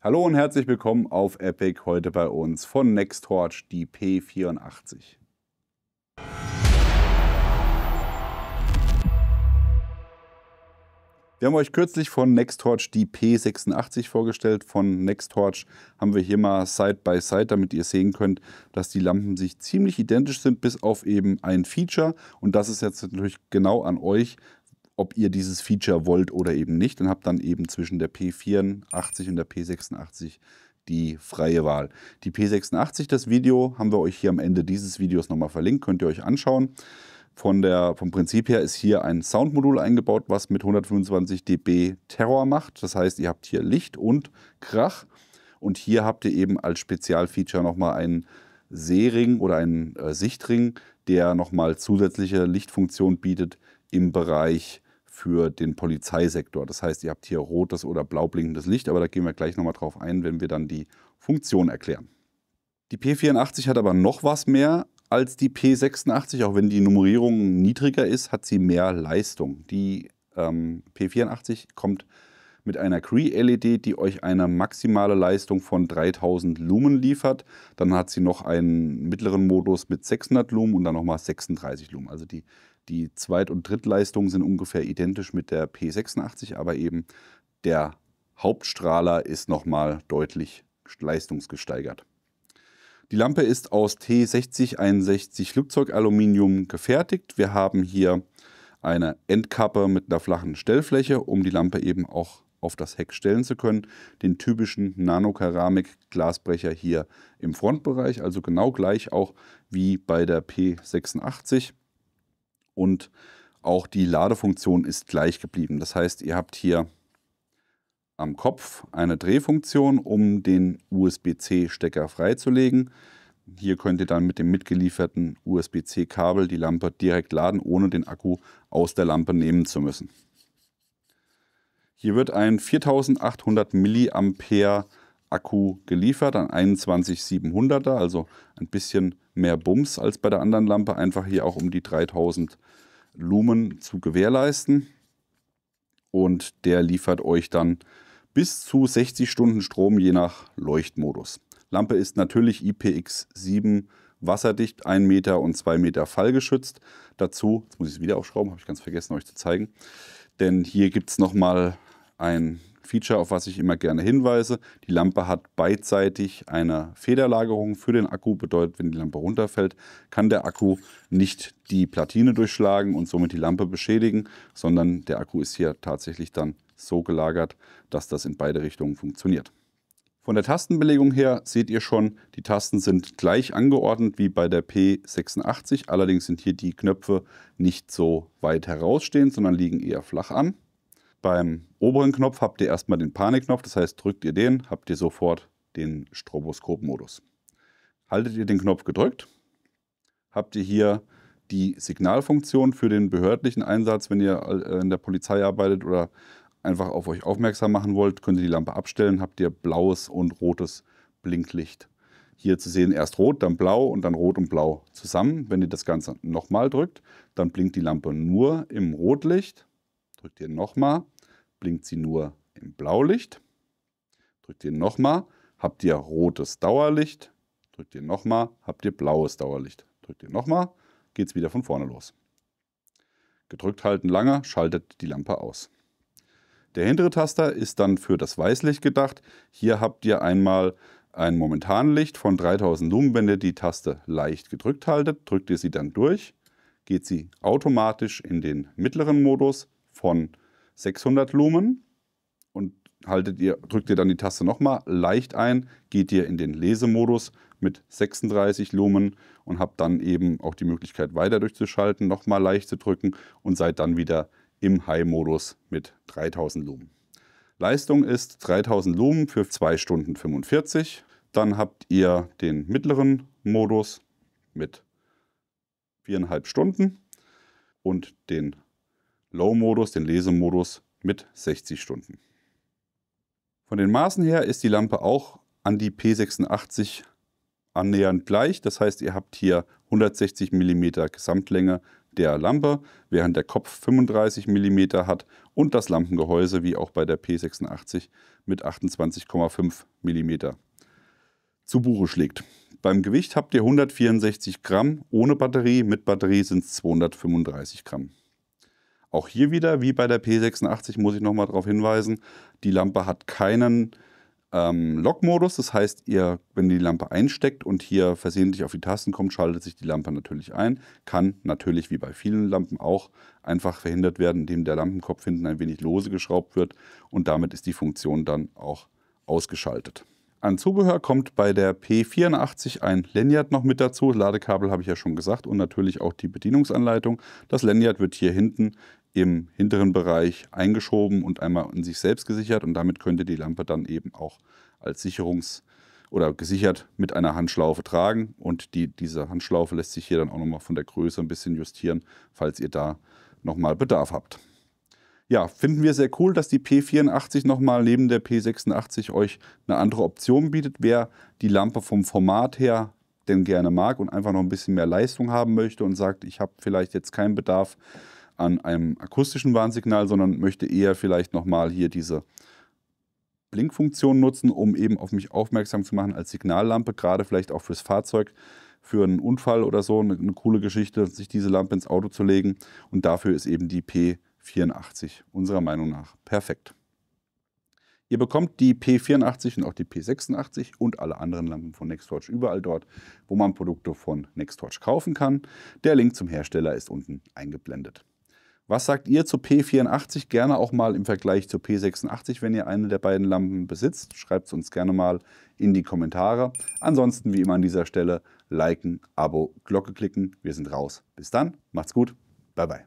Hallo und herzlich willkommen auf Epic, heute bei uns von Nextorch die P84. Wir haben euch kürzlich von Nextorch die P86 vorgestellt. Von Nextorch haben wir hier mal Side by Side, damit ihr sehen könnt, dass die Lampen sich ziemlich identisch sind, bis auf eben ein Feature. Und das ist jetzt natürlich genau an euch, ob ihr dieses Feature wollt oder eben nicht, und habt dann eben zwischen der P84 und der P86 die freie Wahl. Die P86, das Video, haben wir euch hier am Ende dieses Videos nochmal verlinkt, könnt ihr euch anschauen. Vom Prinzip her ist hier ein Soundmodul eingebaut, was mit 125 dB Terror macht. Das heißt, ihr habt hier Licht und Krach. Und hier habt ihr eben als Spezialfeature nochmal einen Sehring oder einen Sichtring, der nochmal zusätzliche Lichtfunktion bietet im Bereich für den Polizeisektor. Das heißt, ihr habt hier rotes oder blau blinkendes Licht, aber da gehen wir gleich nochmal drauf ein, wenn wir dann die Funktion erklären. Die P84 hat aber noch was mehr als die P86, auch wenn die Nummerierung niedriger ist, hat sie mehr Leistung. Die P84 kommt mit einer Cree-LED, die euch eine maximale Leistung von 3000 Lumen liefert. Dann hat sie noch einen mittleren Modus mit 600 Lumen und dann nochmal 36 Lumen. Also die Zweit- und Drittleistungen sind ungefähr identisch mit der P86, aber eben der Hauptstrahler ist nochmal deutlich leistungsgesteigert. Die Lampe ist aus T6061 Flugzeugaluminium gefertigt. Wir haben hier eine Endkappe mit einer flachen Stellfläche, um die Lampe eben auch auf das Heck stellen zu können. Den typischen Nanokeramik-Glasbrecher hier im Frontbereich, also genau gleich auch wie bei der P86. Und auch die Ladefunktion ist gleich geblieben. Das heißt, ihr habt hier am Kopf eine Drehfunktion, um den USB-C-Stecker freizulegen. Hier könnt ihr dann mit dem mitgelieferten USB-C-Kabel die Lampe direkt laden, ohne den Akku aus der Lampe nehmen zu müssen. Hier wird ein 4800 mAh Akku geliefert, ein 21700er, also ein bisschen mehr Bums als bei der anderen Lampe, einfach hier auch um die 3000 Lumen zu gewährleisten. Und der liefert euch dann bis zu 60 Stunden Strom je nach Leuchtmodus. Lampe ist natürlich IPX7 wasserdicht, 1 Meter und 2 Meter fallgeschützt. Dazu, jetzt muss ich es wieder aufschrauben, habe ich ganz vergessen euch zu zeigen, denn hier gibt es nochmal ein Feature, auf was ich immer gerne hinweise. Die Lampe hat beidseitig eine Federlagerung für den Akku, bedeutet, wenn die Lampe runterfällt, kann der Akku nicht die Platine durchschlagen und somit die Lampe beschädigen, sondern der Akku ist hier tatsächlich dann so gelagert, dass das in beide Richtungen funktioniert. Von der Tastenbelegung her seht ihr schon, die Tasten sind gleich angeordnet wie bei der P86, allerdings sind hier die Knöpfe nicht so weit herausstehend, sondern liegen eher flach an. Beim oberen Knopf habt ihr erstmal den Panikknopf, das heißt, drückt ihr den, habt ihr sofort den Stroboskop-Modus. Haltet ihr den Knopf gedrückt, habt ihr hier die Signalfunktion für den behördlichen Einsatz, wenn ihr in der Polizei arbeitet oder einfach auf euch aufmerksam machen wollt, könnt ihr die Lampe abstellen, habt ihr blaues und rotes Blinklicht. Hier zu sehen erst rot, dann blau und dann rot und blau zusammen. Wenn ihr das Ganze nochmal drückt, dann blinkt die Lampe nur im Rotlicht. Drückt ihr nochmal, blinkt sie nur im Blaulicht. Drückt ihr nochmal, habt ihr rotes Dauerlicht. Drückt ihr nochmal, habt ihr blaues Dauerlicht. Drückt ihr nochmal, geht es wieder von vorne los. Gedrückt halten lange, schaltet die Lampe aus. Der hintere Taster ist dann für das Weißlicht gedacht. Hier habt ihr einmal ein Momentanlicht von 3000 Lumen. Wenn ihr die Taste leicht gedrückt haltet, drückt ihr sie dann durch, geht sie automatisch in den mittleren Modus von 600 Lumen und drückt ihr dann die Taste nochmal leicht ein, geht ihr in den Lesemodus mit 36 Lumen und habt dann eben auch die Möglichkeit weiter durchzuschalten, nochmal leicht zu drücken und seid dann wieder im High-Modus mit 3000 Lumen. Leistung ist 3000 Lumen für 2 Stunden 45. Dann habt ihr den mittleren Modus mit 4,5 Stunden und den Low-Modus, den Lesemodus mit 60 Stunden. Von den Maßen her ist die Lampe auch an die P86 annähernd gleich. Das heißt, ihr habt hier 160 mm Gesamtlänge der Lampe, während der Kopf 35 mm hat und das Lampengehäuse, wie auch bei der P86, mit 28,5 mm zu Buche schlägt. Beim Gewicht habt ihr 164 Gramm ohne Batterie, mit Batterie sind es 235 Gramm. Auch hier wieder, wie bei der P86, muss ich nochmal darauf hinweisen, die Lampe hat keinen Lock-Modus. Das heißt, wenn ihr die Lampe einsteckt und hier versehentlich auf die Tasten kommt, schaltet sich die Lampe natürlich ein. Kann natürlich, wie bei vielen Lampen auch, einfach verhindert werden, indem der Lampenkopf hinten ein wenig lose geschraubt wird. Und damit ist die Funktion dann auch ausgeschaltet. An Zubehör kommt bei der P84 ein Lanyard noch mit dazu. Ladekabel habe ich ja schon gesagt und natürlich auch die Bedienungsanleitung. Das Lanyard wird hier hinten im hinteren Bereich eingeschoben und einmal in sich selbst gesichert und damit könnt ihr die Lampe dann eben auch als gesichert mit einer Handschlaufe tragen und diese Handschlaufe lässt sich hier dann auch nochmal von der Größe ein bisschen justieren, falls ihr da nochmal Bedarf habt. Ja, finden wir sehr cool, dass die P84 nochmal neben der P86 euch eine andere Option bietet. Wer die Lampe vom Format her denn gerne mag und einfach noch ein bisschen mehr Leistung haben möchte und sagt, ich habe vielleicht jetzt keinen Bedarf an einem akustischen Warnsignal, sondern möchte eher vielleicht nochmal hier diese Blinkfunktion nutzen, um eben auf mich aufmerksam zu machen als Signallampe, gerade vielleicht auch fürs Fahrzeug, für einen Unfall oder so, eine coole Geschichte, sich diese Lampe ins Auto zu legen. Und dafür ist eben die P84 unserer Meinung nach perfekt. Ihr bekommt die P84 und auch die P86 und alle anderen Lampen von Nextorch überall dort, wo man Produkte von Nextorch kaufen kann. Der Link zum Hersteller ist unten eingeblendet. Was sagt ihr zur P84? Gerne auch mal im Vergleich zur P86, wenn ihr eine der beiden Lampen besitzt. Schreibt es uns gerne mal in die Kommentare. Ansonsten wie immer an dieser Stelle liken, Abo, Glocke klicken. Wir sind raus. Bis dann, macht's gut, bye bye.